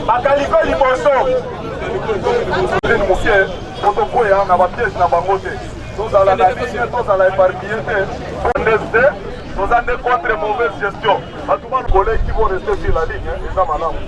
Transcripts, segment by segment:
Bakaliko liboso. Protocole na ba pièce na bango te. Tous à la ligne, tous à la éparpillé te. Nous sommes contre mauvaise gestion. À tout le monde, collègues qui vont rester sur la ligne, ils sont malades.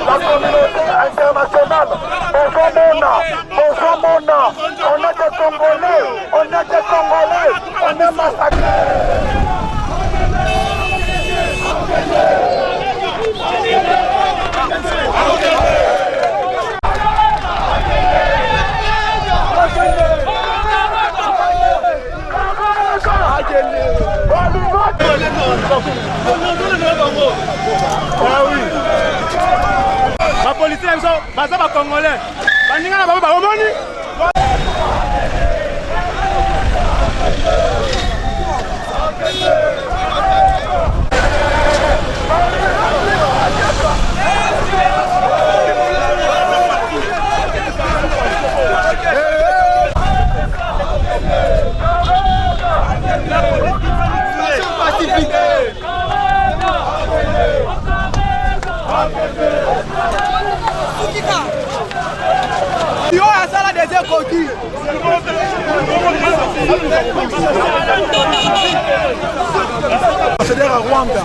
La communauté internationale, on est des Congolais, on est massacrés. Ah oui. La police ils sont basés par Congolais. Baninga na baba omoni. C'est-à-dire à Rwanda.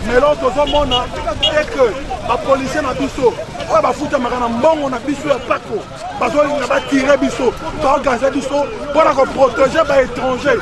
Mais là, tout le monde est que les policiers na biso, on va foutre un bon na biso à Paco. Parce qu'on va tirer biso, pour organiser biso, pour protéger les étrangers.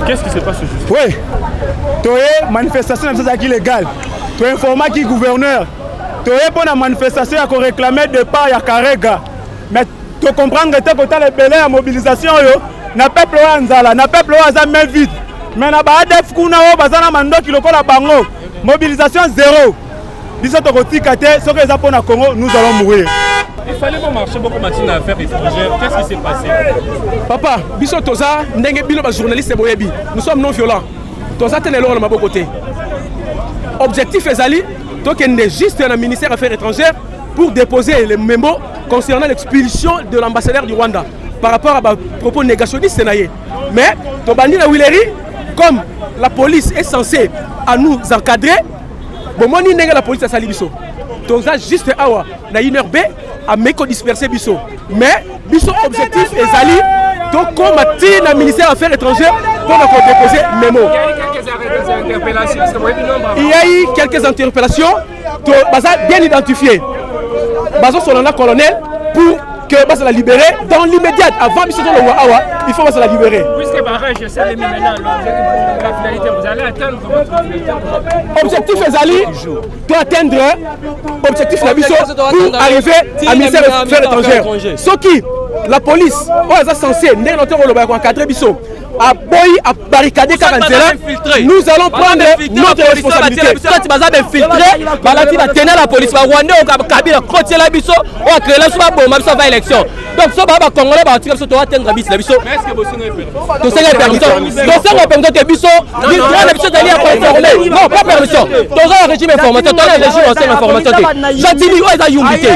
Qu'est-ce qui se passe juste? Oui, tu as une manifestation illégale. Tu as informé qui est gouverneur. Tu as pour la manifestation qui réclamé de part à Karega. Mais tu comprends que tu as les bélés à mobilisation. Na peuple wanzala, na peuple waza main vide. Mais na ba ADF kuna o bazana mando ki lokola bango. Mobilisation zéro. Biso to kotika te, ce que za pona Congo, nous allons mourir. Il fallait pas marcher beaucoup Martine à affaires étrangères. Qu'est-ce qui s'est passé? Papa, biso toza ndenge bilo ba journaliste boyebi. Nous sommes non violents. Toza tenelo na maboko te. Objectif ezali donc il est juste un ministère des Affaires étrangères pour déposer les mémos concernant l'expulsion de l'ambassadeur du Rwanda par rapport à des propos négationnistes. Mais Tobani la Willery, comme la police est censée à nous encadrer, bon moi ni la police a sali biso. Toza juste awa na une heure B à méco-disperser biso. Mais biso objectif ezali donc comme le ministère des Affaires étrangères pour déposer mémo. Il y a eu quelques interpellations bien identifiées. Bazo Solana colonel pour que va la libérer dans l'immédiat avant Bissot le Wawa, il faut la libérer. Puisque barrage, je sais maintenant la finalité, vous allez atteindre votre finalité. Objectif Ezali doit atteindre objectif la Bissot pour arriver à ministère des Affaires étrangères. Ce qui la police est censée encadrer Bissot à boy à barricader nous allons prendre notre responsabilité. La police va Rwanda au Kabila côté la biso on a créé la soit bon ça va élection donc ça va congolais va tirer sur toi atteindre bis la biso Mais est-ce que vous savez donc c'est la permission donc ça va permettre que biso la biso d'aller à non pas permission dans un régime informatique dans un régime ancien informatique j'attire où est Yumbité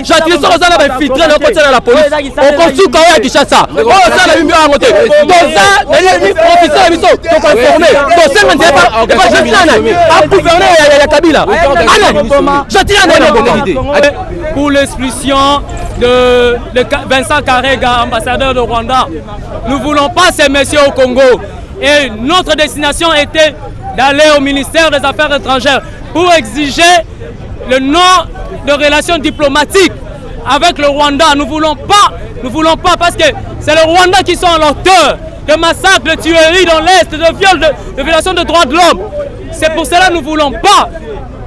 j'attire sur ça va infiltrer le côté de la police on construit quand même à Kinshasa on ça la lumière à côté donc ça officier biso to conformer to senga nzeba pas jetina a gouverneur ya Kabila pour l'expulsion de Vincent Karega, ambassadeur de Rwanda. Nous ne voulons pas ces messieurs au Congo. Et notre destination était d'aller au ministère des Affaires étrangères pour exiger le nom de relations diplomatiques avec le Rwanda. Nous ne voulons pas parce que c'est le Rwanda qui sont l'auteur de massacres, de tueries dans l'Est, de viols, de violations de droits de l'homme. C'est pour cela que nous ne voulons pas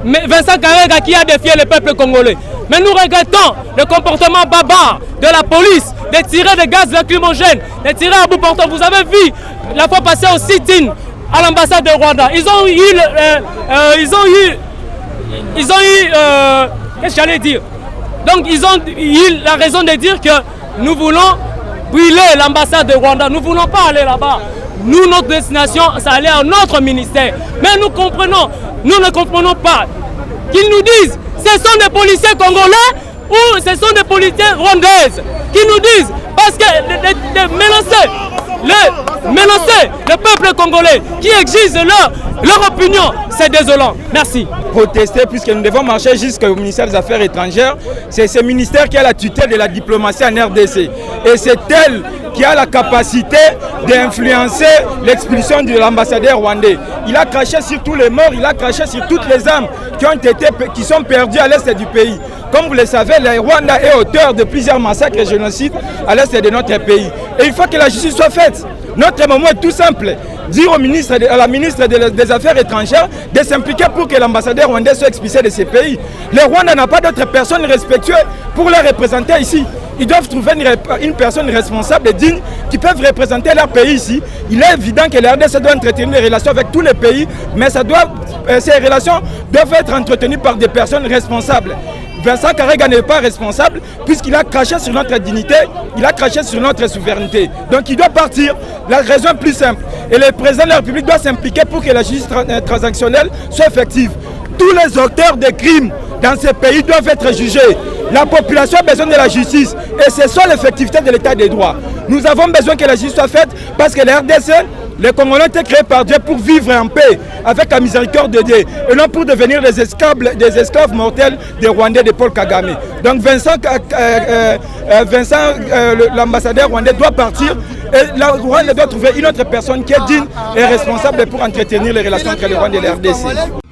Vincent Karega qui a défié le peuple congolais. Mais nous regrettons le comportement barbare de la police, de tirer des gaz lacrymogènes, de tirer à bout portant. Vous avez vu la fois passée au sit-in à l'ambassade de Rwanda. Ils ont eu qu'est-ce que j'allais dire? Donc ils ont eu la raison de dire que nous voulons brûler l'ambassade de Rwanda. Nous ne voulons pas aller là-bas. Nous, notre destination, ça allait à notre ministère. Mais nous ne comprenons pas qu'ils nous disent ce sont des policiers congolais ou ce sont des policiers rwandaises qui nous disent, parce que de menacer le peuple congolais qui exige leur opinion, c'est désolant. Merci. Protester puisque nous devons marcher jusqu'au ministère des Affaires étrangères. C'est ce ministère qui a la tutelle de la diplomatie en RDC. Et c'est elle qui a la capacité d'influencer l'expulsion de l'ambassadeur rwandais. Il a craché sur tous les morts, il a craché sur toutes les âmes qui sont perdues à l'est du pays. Comme vous le savez, le Rwanda est auteur de plusieurs massacres et génocides à l'est de notre pays. Et il faut que la justice soit faite. Notre moment est tout simple. Dire à la ministre des Affaires étrangères de s'impliquer pour que l'ambassadeur rwandais soit expulsé de ces pays. Le Rwanda n'a pas d'autres personnes respectueuses pour les représenter ici. Ils doivent trouver une personne responsable et digne qui peuvent représenter leur pays ici. Il est évident que la RDC doit entretenir des relations avec tous les pays, mais ces relations doivent être entretenues par des personnes responsables. Vincent Karega n'est pas responsable puisqu'il a craché sur notre dignité, il a craché sur notre souveraineté. Donc il doit partir. La raison est plus simple. Et le président de la République doit s'impliquer pour que la justice transactionnelle soit effective. Tous les auteurs de crimes dans ces pays doivent être jugés. La population a besoin de la justice et c'est ça l'effectivité de l'état des droits. Nous avons besoin que la justice soit faite parce que la RDC, les Congolais ont été créés par Dieu pour vivre en paix avec la miséricorde de Dieu et non pour devenir des esclaves mortels des Rwandais de Paul Kagame. Donc l'ambassadeur rwandais doit partir et la Rwanda doit trouver une autre personne qui est digne et responsable pour entretenir les relations entre le Rwanda et la RDC.